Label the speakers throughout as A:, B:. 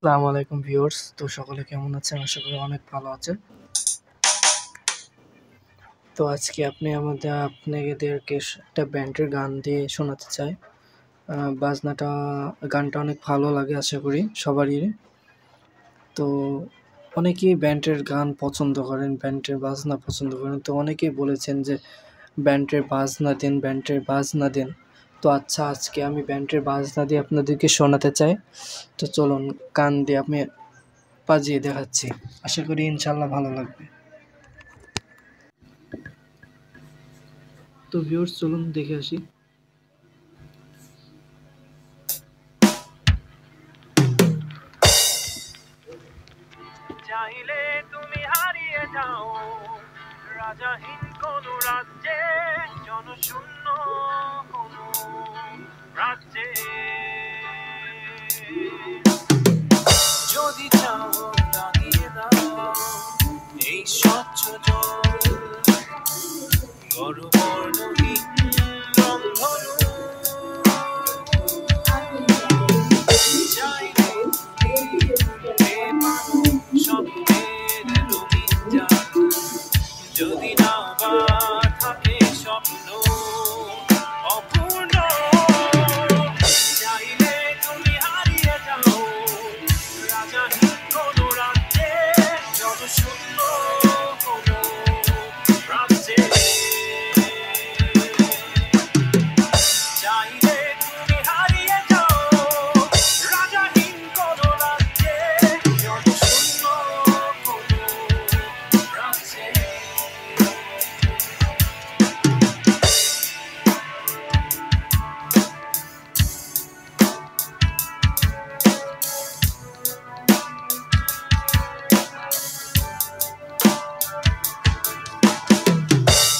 A: আসসালামু আলাইকুম ভিউয়ার্স। তো সকলে কেমন আছেন? আশা করি অনেক ভালো আছেন। তো আজকে আপনাদেরকে একটা ব্যান্ডের গান দিয়ে শোনাতে চাই। বাজনাটা গানটা অনেক ভালো লাগে আশা করি সবারই। তো অনেকেই ব্যান্ডের গান পছন্দ করেন, ব্যান্ডের বাজনা পছন্দ করেন। তো অনেকেই বলেছেন যে ব্যান্ডের বাজনা দেন। তো আচ্ছা, আজকে আমি ব্যান্ডের বাজনা দিয়ে আপনাদেরকে শোনাতে চাই। তো চলুন গান দিয়ে আমি বাজিয়ে দেখাচ্ছি। আশা করি ইনশাআল্লাহ ভালো লাগবে। তো ভিউয়ার্স চলুন দেখে আসি। চাইলে তুমি হারিয়ে যাও রাজাহীন কোন রাজ্যে, জনশূন্য কোন রাজ্যে। যদি চাও লাগিয়ে দাও এই স্বচ্ছ জল, গর্বর্ণহীন রংধনু। চাইলে স্বপ্নের রঙিন জাল, যদি না বা থাকে স্বপ্ন অপূর্ণ। চাইলে তুমি হারিয়ে যাও রাজাহীন কোন রাজ্যে, জনশূন্য কোন রাজ্যে। চাইলে তুমি হারিয়ে যাও রাজাহীন কোন রাজ্যে, জনশূন্য কোন রাজ্যে।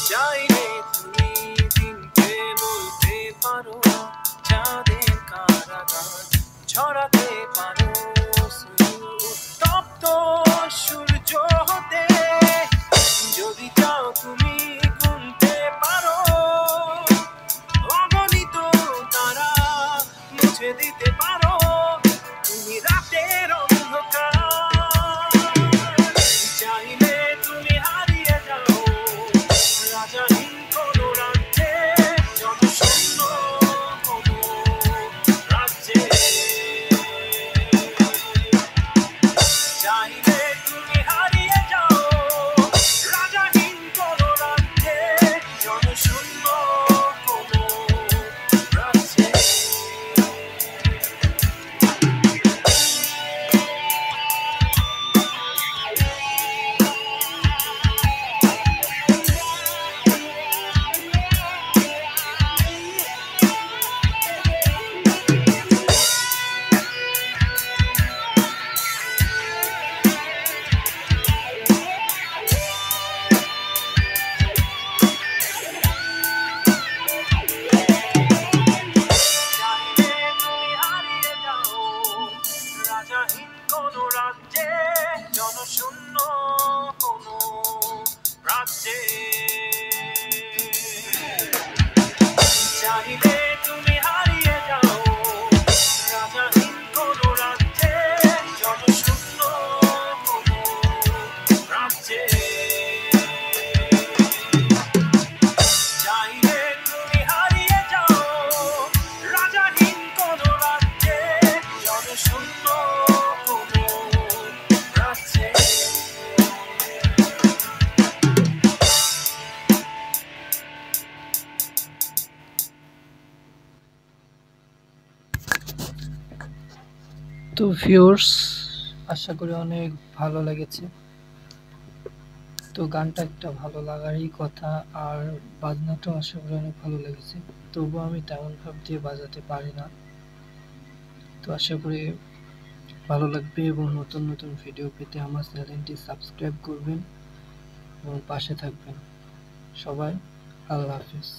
A: চাইলে তুমি দিনকে বলতে পারো চাঁদের কারাগার, ছড়াতে পারো তপ্ত সূর্য হতে। যদি চাও তুমি গুনতে পারো অগণিত তারা, মুছে দিতে পারো তুমি রাতের অন্ধকার। চাইলে তুমি হারিয়ে যাও রাজাহীন কোন রাজ্যে, জনশূন্য কোন রাজ্যে। চাইলে তুমি হারিয়ে যাও রাজাহীন কোন রাজ্যে, জনশূন্য কোন রাজ্যে। রাজাহীন কোন রাজ্যে, জনশূন্য কোন রাজ্যে। চাইলে তুমি হারিয়ে যাও রাজাহীন কোন রাজ্যে, জনশূন্য কোন রাজ্যে। চাইলে তুমি হারিয়ে যাও রাজাহীন কোন রাজ্যে, জনশূন্য কোন রাজ্যে। তো ভিউয়ার্স, আশা করি অনেক ভালো লেগেছে। তো গানটা একটা ভালো লাগারই কথা, আর বাজনাটাও আশা করি অনেক ভালো লেগেছে। তবুও আমি তেমন ভাব দিয়ে বাজাতে পারি না। তো আশা করি ভালো লাগবে, এবং নতুন নতুন ভিডিও পেতে আমার চ্যানেলটি সাবস্ক্রাইব করবেন এবং পাশে থাকবেন। সবাই আল্লাহ হাফেজ।